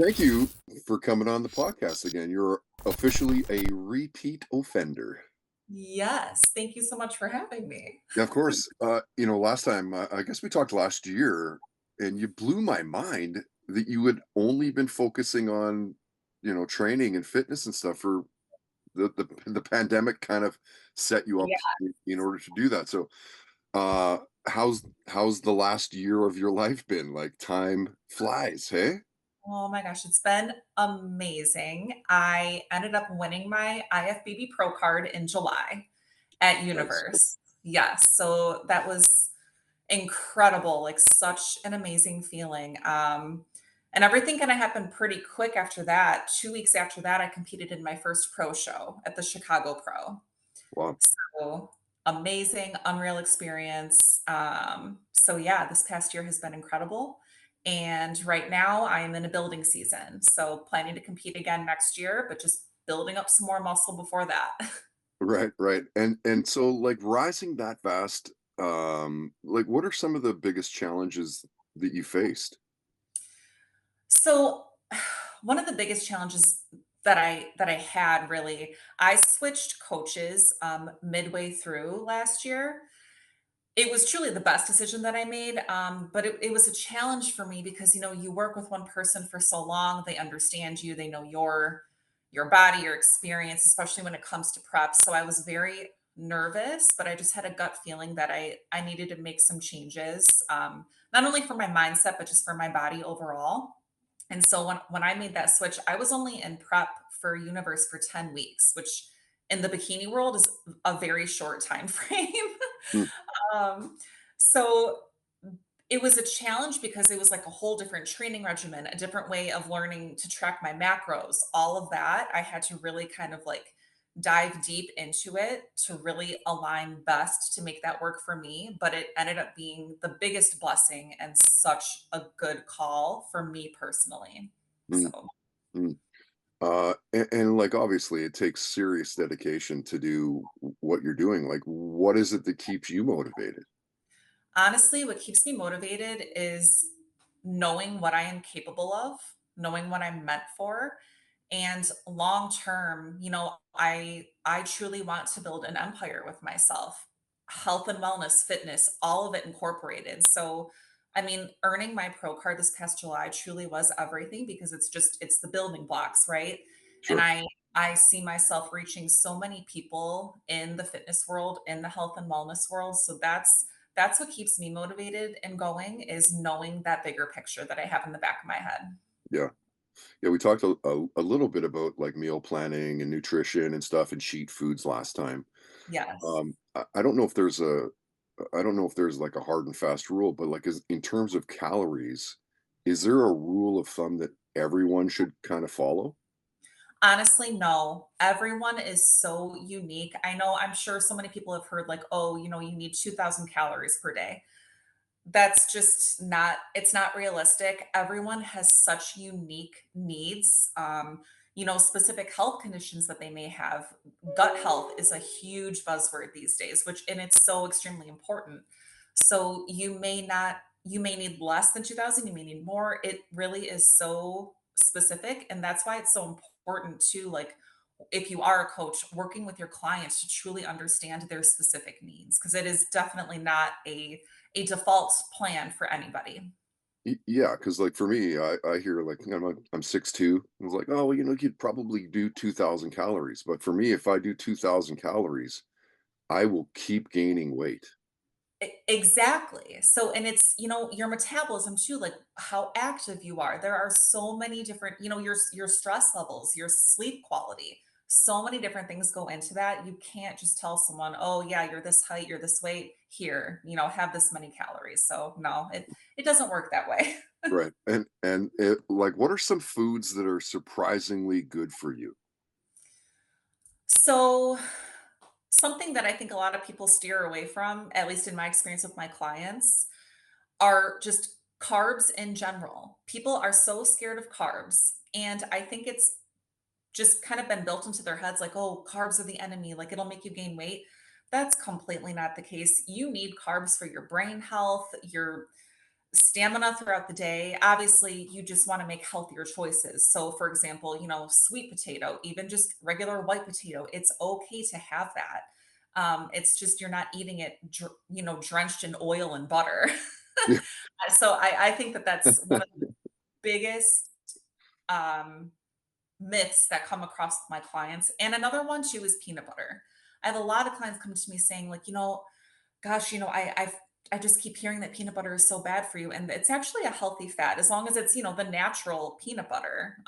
Thank you for coming on the podcast again. You're officially a repeat offender. Yes, thank you so much for having me. Yeah, of course. Last time, I guess we talked last year, and you blew my mind that you had only been focusing on, training and fitness and stuff for the pandemic kind of set you up Yeah. in order to do that. So, uh, how's the last year of your life been? Like time flies, hey? Oh my gosh, it's been amazing. I ended up winning my IFBB Pro card in July at Nice. Universe. Yes, so that was incredible, like such an amazing feeling. And everything kind of happened pretty quick after that. 2 weeks after that, I competed in my first pro show at the Chicago Pro. Wow. So amazing, unreal experience. So yeah, this past year has been incredible. And right now I am in a building season. So planning to compete again next year, but just building up some more muscle before that. Right, right. And so like rising that fast, like what are some of the biggest challenges that you faced? So one of the biggest challenges that I had really, I switched coaches midway through last year. It was truly the best decision that I made, but it was a challenge for me because, you work with one person for so long, they understand you, they know your body, your experience, especially when it comes to prep. So I was very nervous, but I just had a gut feeling that I needed to make some changes, not only for my mindset, but just for my body overall. And so when I made that switch, I was only in prep for Universe for 10 weeks, which in the bikini world is a very short time frame. Mm, Um, so it was a challenge because it was like a whole different training regimen, a different way of learning to track my macros, all of that. I had to really kind of like dive deep into it to really align best to make that work for me. But it ended up being the biggest blessing and such a good call for me personally. mm, So mm. And like obviously it takes serious dedication to do what you're doing. Like what is it that keeps you motivated? honestly, what keeps me motivated is knowing what I am capable of, knowing what I'm meant for, and long term, I truly want to build an empire with myself. Health and wellness, fitness, all of it incorporated. So, I mean, earning my pro card this past July truly was everything because it's the building blocks, right? And Sure. I see myself reaching so many people in the fitness world, in the health and wellness world. So that's what keeps me motivated and going is knowing that bigger picture that I have in the back of my head. Yeah. Yeah, we talked a little bit about like meal planning and nutrition and stuff and cheat foods last time. Yes. I don't know if there's I don't know if there's like a hard and fast rule, but like is in terms of calories, is there a rule of thumb that everyone should kind of follow? Honestly, no. Everyone is so unique. I'm sure so many people have heard like, "Oh, you need 2,000 calories per day." That's just not it's not realistic. Everyone has such unique needs, specific health conditions that they may have. Gut health is a huge buzzword these days, which and it's so extremely important. So you may need less than 2,000, you may need more. It really is so specific, and that's why it's so important to like if you are a coach working with your clients to truly understand their specific needs because it is definitely not a default plan for anybody. Yeah, because like for me, I hear like I'm 6'2". I was like, oh, well, you could probably do 2,000 calories. But for me, if I do 2,000 calories, I will keep gaining weight. Exactly. So, and it's, your metabolism too, like how active you are. There are so many different, your stress levels, your sleep quality. So many different things go into that. You can't just tell someone, "Oh, yeah, you're this height, you're this weight, here, have this many calories." So, no, it doesn't work that way. Right. And it, like, what are some foods that are surprisingly good for you? So, something that I think a lot of people steer away from, at least in my experience with my clients, are just carbs in general. People are so scared of carbs. And I think it's just kind of been built into their heads like, oh, carbs are the enemy, like it'll make you gain weight. That's completely not the case. You need carbs for your brain health, your Stamina throughout the day. Obviously, you just want to make healthier choices. So, for example, sweet potato, even just regular white potato, it's okay to have that. It's just you're not eating it, drenched in oil and butter. Yeah. So, I think that that's one of the biggest um, myths that come across with my clients. And another one too is peanut butter. I have a lot of clients come to me saying, like, gosh, I just keep hearing that peanut butter is so bad for you, and it's actually a healthy fat as long as it's, the natural peanut butter.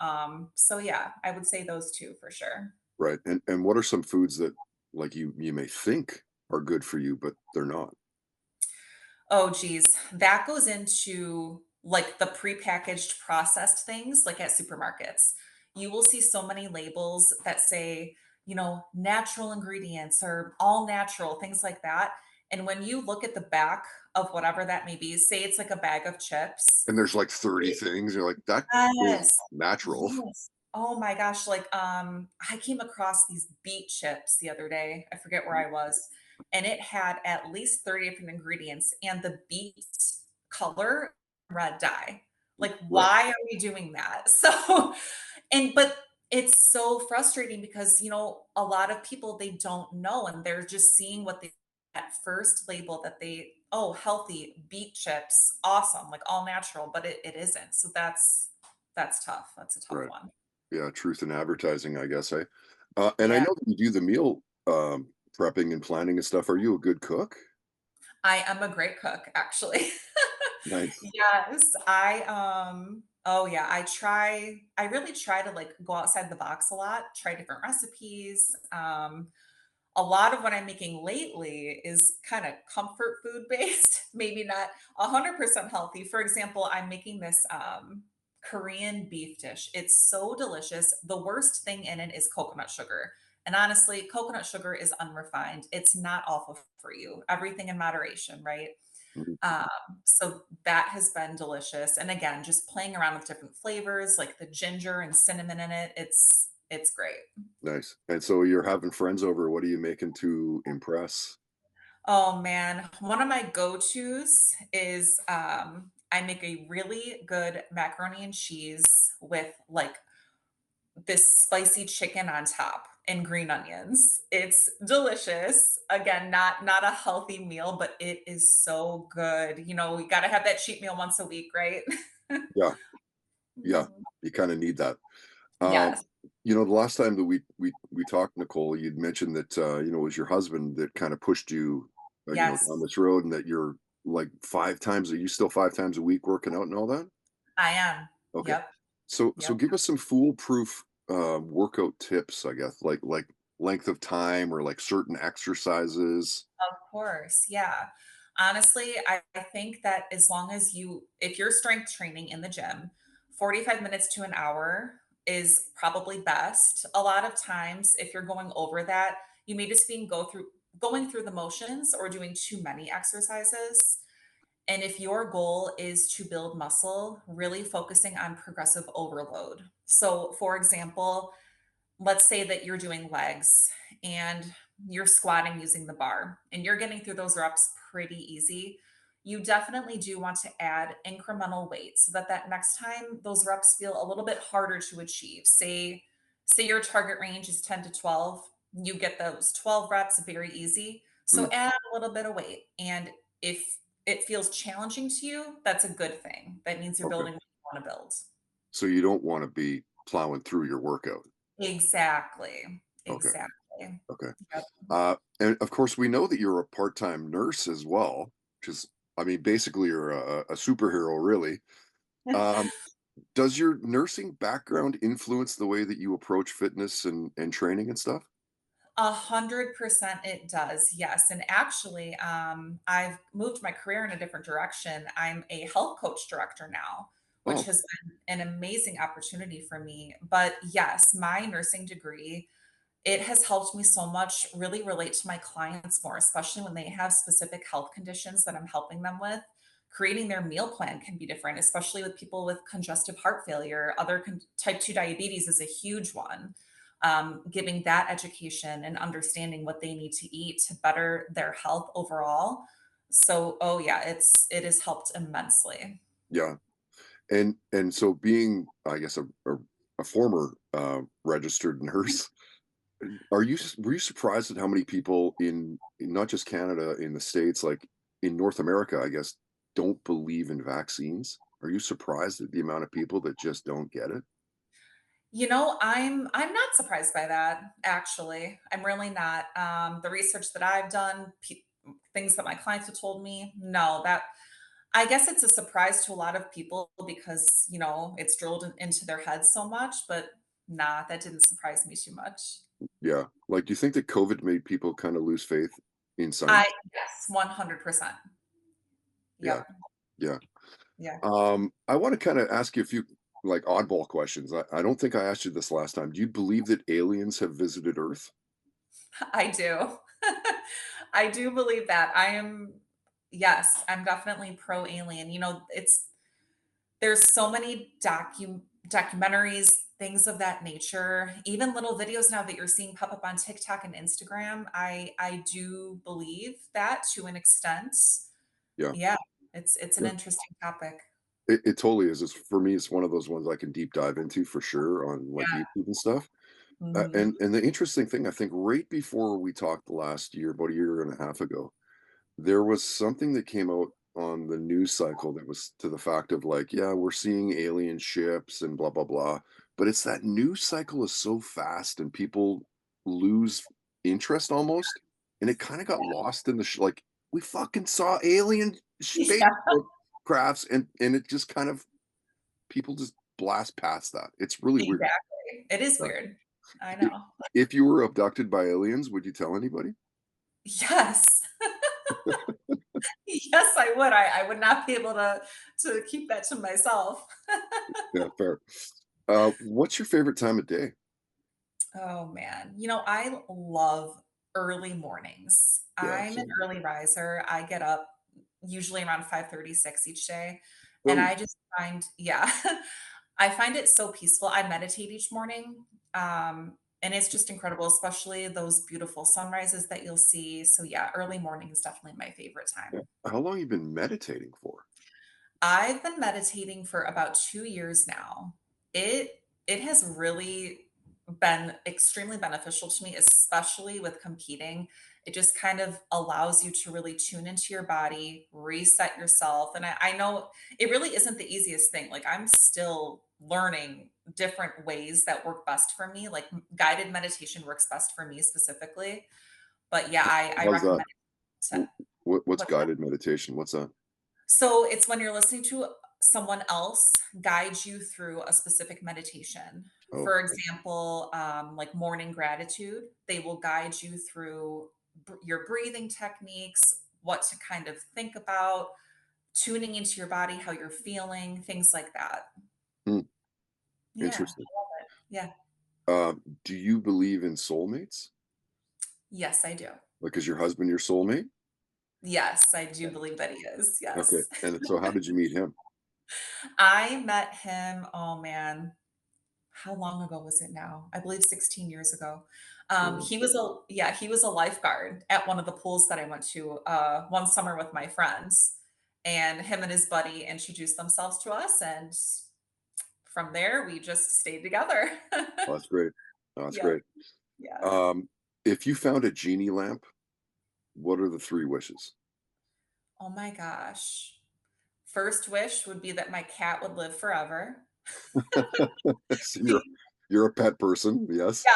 So yeah, I would say those 2 for sure. Right, and what are some foods that, like, you may think are good for you, but they're not? Oh, geez. That goes into like the prepackaged processed things like at supermarkets. You will see so many labels that say, natural ingredients or all natural, things like that. And when you look at the back of whatever that may be, say it's like a bag of chips. And there's, like, 30 things, you're like, "That is Yes. natural." Yes. Oh my gosh, like, I came across these beet chips the other day, I forget where I was, and it had at least 30 different ingredients, and the beet color, red dye. Like, Right, why are we doing that? But it's so frustrating because, a lot of people, they don't know, and they're just seeing what they at first label that "Oh, healthy beet chips, awesome, like, all natural," but it isn't. So that's tough. That's a tough right. one. Yeah, truth in advertising, I guess, and I Yeah, know that you do the meal, prepping and planning and stuff. Are you a good cook? I am a great cook, actually. Nice. Yes, oh, yeah, I really try to, like, go outside the box a lot, try different recipes. A lot of what I'm making lately is kinda comfort food based, maybe not 100% healthy. For example, I'm making this, Korean beef dish. It's so delicious. The worst thing in it is coconut sugar, and honestly, coconut sugar is unrefined. It's not awful for you. Everything in moderation, right? Mhm. Um, so that has been delicious, and again, just playing around with different flavors, like the ginger and cinnamon in it, it's great. Nice. And so you're having friends over, what are you making to impress? Oh man, one of my go-tos is I make a really good macaroni and cheese with like this spicy chicken on top and green onions. It's delicious. Again, not a healthy meal, but it is so good. We got to have that cheat meal once a week, right? Yeah, yeah, Mhm. you kinda need that. Um, Yes. the last time that we talked, Nicole, you'd mentioned that, it was your husband that kinda pushed you, down Yes, this road and that you're, like, 5 times are you still 5 times a week working out and all that? I am. Okay. Yep. So Yep. give us some foolproof, workout tips, I guess, like length of time or, like, certain exercises. Of course, yeah. Honestly, I think that as long as if you're strength training in the gym, 45 minutes to an hour is probably best. A lot of times, if you're going over that, you may just be going through the motions or doing too many exercises. And if your goal is to build muscle, really focusing on progressive overload. So, for example, let's say that you're doing legs and you're squatting using the bar and you're getting through those reps pretty easy. You definitely do want to add incremental weight so that next time those reps feel a little bit harder to achieve. Say your target range is 10 to 12, you get those 12 reps very easy. So Mm, add a little bit of weight, and if it feels challenging to you, that's a good thing. That means you're okay. building what you want to build. So you don't wanna be plowing through your workout. Exactly. Okay, Exactly. okay. Yep. And of course, we know that you're a part-time nurse as well, which is I mean, basically, you're a superhero, really. Um, does your nursing background influence the way that you approach fitness and training and stuff? 100% it does, yes, and actually, I've moved my career in a different direction. I'm a health coach director now, which Oh, has been an amazing opportunity for me, but yes, my nursing degree, it has helped me so much really relate to my clients more, especially when they have specific health conditions that I'm helping them with. Creating their meal plan can be different, especially with people with congestive heart failure. Type 2 diabetes is a huge one. Giving that education and understanding what they need to eat to better their health overall. So, oh yeah, it has helped immensely. Yeah. And so being, I guess, a former, registered nurse, were you surprised at how many people in not just Canada, in the States, like, in North America, I guess, don't believe in vaccines? Are you surprised at the amount of people that just don't get it? I'm not surprised by that, actually. I'm really not. The research that I've done, things that my clients have told me, no, that I guess it's a surprise to a lot of people because, it's drilled into their heads so much, but nah, that didn't surprise me too much. Yeah. Like, do you think that COVID made people kinda lose faith in I science? Yes, 100%. Yeah, Yep. yeah. Yeah. I wanna kinda ask you a few, like, oddball questions. I don't think I asked you this last time. Do you believe that aliens have visited Earth? I do. I do believe that. Yes, I'm definitely pro alien. There's so many documentaries, things of that nature, even little videos now that you're seeing pop up on TikTok and Instagram. I do believe that to an extent. Yeah, Yeah, it's an yeah. interesting topic. It totally is. For me, it's one of those ones I can deep dive into for sure on, like, Yeah. YouTube and stuff. Mhm. And the interesting thing, I think right before we talked last year, about a year and a half ago, there was something that came out on the news cycle that was to the fact of, like, yeah, we're seeing alien ships and blah blah blah. But it's that news cycle is so fast and people lose interest almost. And it kind of got lost in the like, we fucking saw alien space Yeah, crafts, and it just kind of, people just blast past that. It's really weird. exactly. It is Yeah. weird. I I- know. If you were abducted by aliens, would you tell anybody? Yes. Yes, I would. I would not be able to keep that to myself. Yeah, fair. What's your favorite time of day? Oh man. I love early mornings. Yeah, I'm an same. early riser. I get up usually around 5:36 each day. And Oh, I just find, yeah, I find it so peaceful. I meditate each morning. And it's just incredible, especially those beautiful sunrises that you'll see. So yeah, early morning is definitely my favorite yeah. time. How long you been meditating for? I've been meditating for about 2 years now. It has really been extremely beneficial to me, especially with competing. It just kind of allows you to really tune into your body, reset yourself, and I know it really isn't the easiest thing. Like, I'm still learning different ways that work best for me, like, guided meditation works best for me specifically, but yeah, I How's that? recommend it to What's what's guided meditation? What's that? So it's when you're listening to someone else guide you through a specific meditation. Oh, For example, like morning gratitude, they will guide you through your breathing techniques, what to kind of think about, tuning into your body, how you're feeling, things like that. hmm, Yeah, interesting. yeah. Do you believe in soulmates? Yes, I do. Like, is your husband your soulmate? Yes, I do believe that he is. Okay. Yes. And so, how did you meet him? I met him, oh man, how long ago was it now? I believe 16 years ago. Oh, He was a lifeguard at one of the pools that I went to, one summer with my friends, and him and his buddy introduced themselves to us, and from there, we just stayed together. oh, that's great. Oh, that's Yep, great. yeah. Um, if you found a genie lamp, what are the three wishes? Oh my gosh. First wish would be that my cat would live forever. So you're a pet person, yes. Yeah,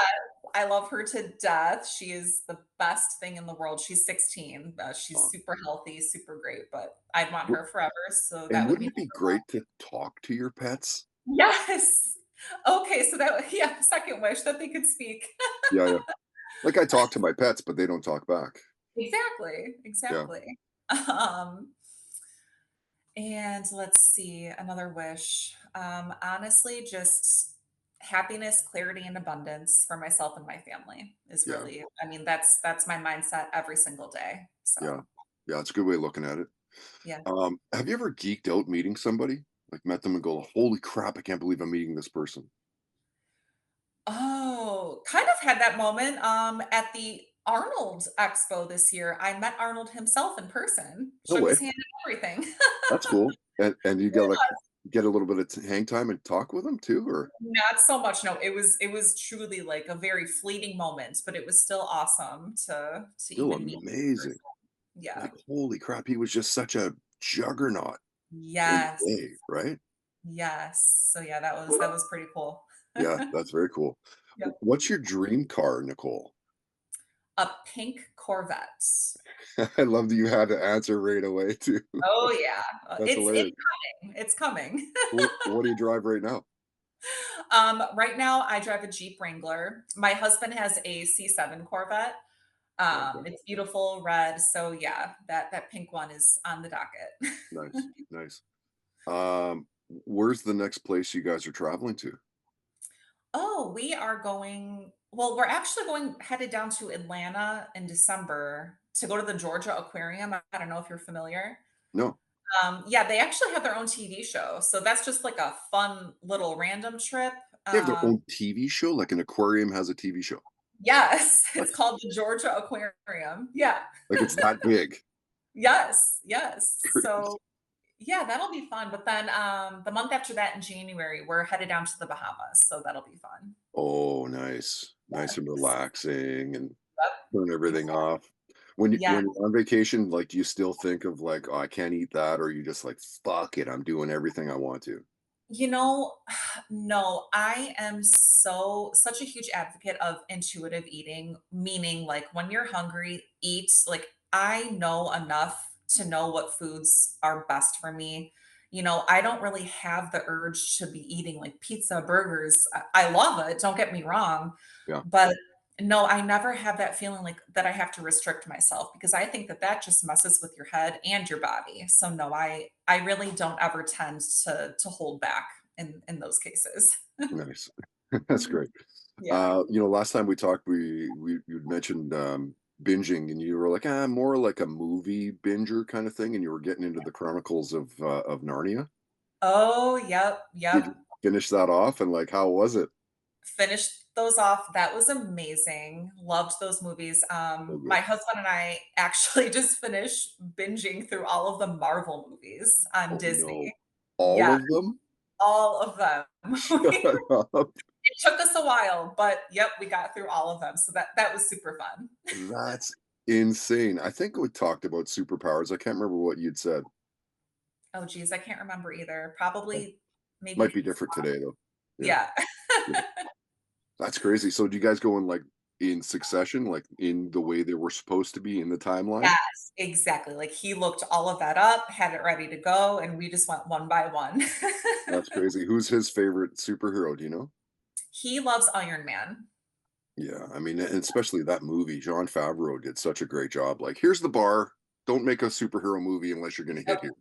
I love her to death. She is the best thing in the world. She's 16. She's Uh, super healthy, super great, but I'd want w- her forever, so and that would be wouldn't it be number great to talk to your pets? 1. Yes. Okay, so yeah, second wish that they could speak. Yeah, yeah. Like, I talk to my pets, but they don't talk back. Exactly, Yeah, exactly. Um, and let's see, another wish. Honestly, just happiness, clarity, and abundance for myself and my family is yeah, really, I mean, that's my mindset every single day. yeah, So, yeah. It's a good way of looking at it. yeah. Have you ever geeked out meeting somebody? Like, met them and go, "Holy crap! I can't believe I'm meeting this person." Oh, kind of had that moment, at the Arnold Expo this year. I met Arnold himself in person, No shook his way. hand and everything. That's cool. And you got, like, get a little bit of hang time and talk with him too, or Not so much, no, it was truly, like, a very fleeting moment, but it was still awesome to still even meet him in amazing. person. Yeah. Like, holy crap, he was just such a juggernaut in Yes, the day, right? yes. So, yeah, that was pretty cool. Yeah, that's very cool. Yep. What's your dream car, Nicole? A pink Corvette. I love that you had to answer right away too. Oh, yeah, That's it's hilarious. coming, it's coming. What do you drive right now? Right now, I drive a Jeep Wrangler. My husband has a C7 Corvette. Okay, It's beautiful red, so yeah, that pink one is on the docket. nice, nice. Where's the next place you guys are traveling to? Oh, we are going well, we're actually going headed down to Atlanta in December to go to the Georgia Aquarium. I don't know if you're familiar. No, Yeah, they actually have their own TV show, so that's just like a fun little random trip. they have their Um, own TV show, like an aquarium has a TV show. yes, it's What? called the Georgia Aquarium. Yeah. Like it's that big. Yes, yes. Crazy. So, yeah, that'll be fun, but then, the month after that in January, we're headed down to the Bahamas, so that'll be fun. Oh, nice, nice and Yes. relaxing and Yep. turn everything Exactly. off. Yeah. When you're on vacation, like, do you still think of like, "Oh, I can't eat that," or you just like, "Fuck it, I'm doing everything I want to." You know, no, I am such a huge advocate of intuitive eating, meaning like when you're hungry, eat. Like I know enough to know what foods are best for me. I don't really have the urge to be eating like pizza, burgers. I love it, don't get me wrong, Yeah, but no, I never have that feeling like that I have to restrict myself because I think that that just messes with your head and your body. So no, I really don't ever tend to hold back in those cases. nice. That's great. Yeah. Last time we talked, you'd mentioned, binging, and you were like, "Ah, more like a movie binger kind of thing," and you were getting into the Chronicles of Narnia. Oh, yep, Did yep. you finish that off, and, like, how was it? Finished those off. That was amazing. Loved those movies. So My good. husband and I actually just finished binging through all of the Marvel movies on Oh, Disney. no. All Yeah, of them? all of them. Shut up. It took us a while, but yep, we got through all of them, so that was super fun. That's insane. I think we talked about superpowers. I can't remember what you'd said. Oh, geez, I can't remember either. Yeah. Probably Might maybe be different today, though. Yeah, yeah. yeah. That's crazy. So do you guys go in, like, in succession, like, in the way they were supposed to be in the timeline? Yes, exactly, like, he looked all of that up, had it ready to go, and we just went one by one. That's crazy. Who's his favorite superhero, do you know? He loves Iron Man. Yeah, I mean, and especially that movie, Jon Favreau did such a great job. Like, "Here's the bar. Don't make a superhero movie unless you're gonna Yep, hit here."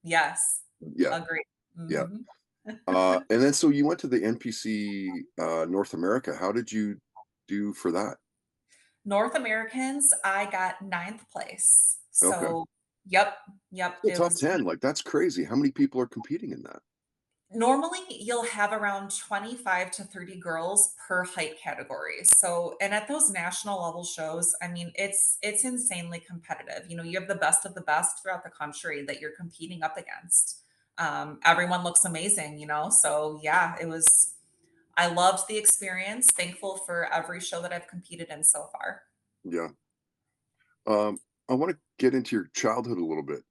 yes, Yeah, agree. yeah. Mhm. And then so you went to the NPC, North America. How did you do for that? North Americans, I got ninth place. Okay. So, yep, yep, Still it top was 10, like, that's crazy. How many people are competing in that? normally, you'll have around 25 to 30 girls per height category. So, and at those national level shows, I mean, it's insanely competitive. You have the best of the best throughout the country that you're competing up against. Everyone looks amazing. So yeah, I loved the experience. Thankful for every show that I've competed in so far. Yeah. I wanna get into your childhood a little bit,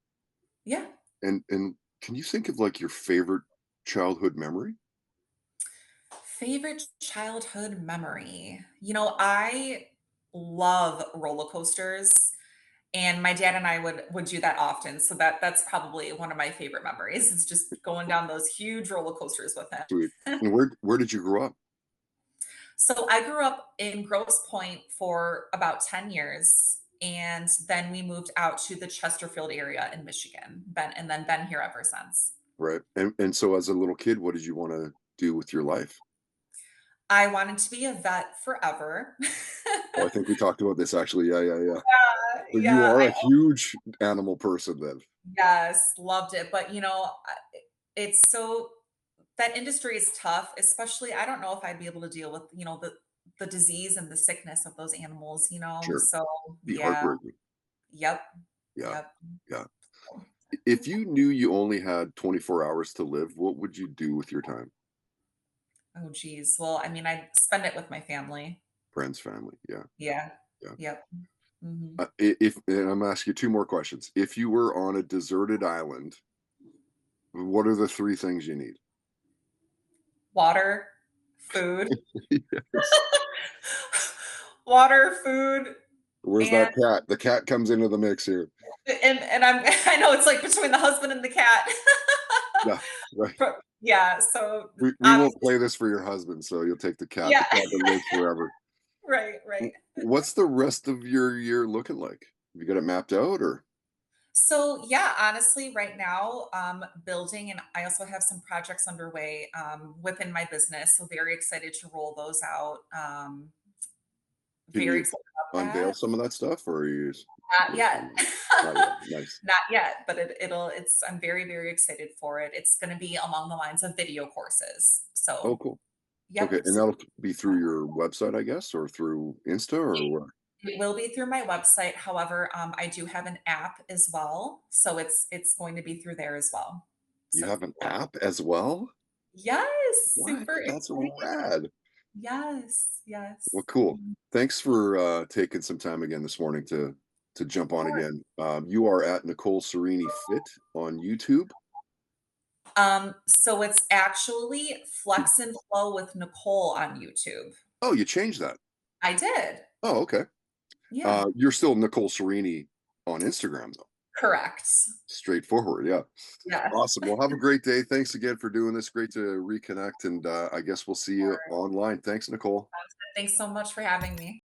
Yeah. and can you think of, like, your favorite childhood memory? Favorite childhood memory. I love roller coasters. And my dad and I would do that often, so that's probably one of my favorite memories is just going down those huge roller coasters with Sweet. him. And where did you grow up? So I grew up in Grosse Pointe for about 10 years, and then we moved out to the Chesterfield area in Michigan, and then been here ever since. Right, and so as a little kid, what did you wanna do with your life? I wanted to be a vet forever. Oh, I think we talked about this actually, yeah, yeah, yeah. So you Yeah, are a huge animal person then? yes, loved it, but, it's so that industry is tough, especially I don't know if I'd be able to deal with, the the disease and the sickness of those animals, you know? Sure. So, Be yeah. heartbreaking. Yep. Yeah. Yep. Yeah. So If you knew you only had 24 hours to live, what would you do with your time? oh, geez. Well, I mean, I spend it with my family. Friends, family. Yeah. Yeah. Yeah. Yep. Mhm. If and I'm gonna ask you two more questions. If you were on a deserted island, what are the three things you need? Water, food. Yes. Water, food, Where's and that cat? The cat comes into the mix here. I'm I know it's like between the husband and the cat. Yeah. Right. Yeah, so We won't obviously play this for your husband, so you'll take the cat, yeah. the cat that lives forever. Right, right. What's the rest of your year looking like? Have you got it mapped out or So, yeah, honestly, right now, building, and I also have some projects underway within my business. So, very excited to roll those out. can Very you excited about unveil that. some of that stuff or are you just Not yet. not yet? Nice. Not yet, but I'm very, very excited for it. It's going to be along the lines of video courses. Oh, So, cool. Okay, yep. and So, that'll be through your website, I guess, or through Insta or it where? it will be through my website. However, I do have an app as well. So, it's going to be through there as well. You So, have an app as well? yes, What? super That's exciting. rad. Yes, Well, yes. cool. Mhm. Thanks for taking some time again this morning to Of jump on course. again. You are at Nicole Cerrini Fit on YouTube. So it's actually Flex and Flow with Nicole on YouTube. Oh, you changed that. I did. Oh, okay. Yeah, You're still Nicole Cerrini on Instagram though. correct. Straightforward, yeah. Yes. Awesome. Well, have a great day. Thanks again for doing this. Great to reconnect, and I guess we'll see you online. Thanks, Nicole. Thanks so much for having me.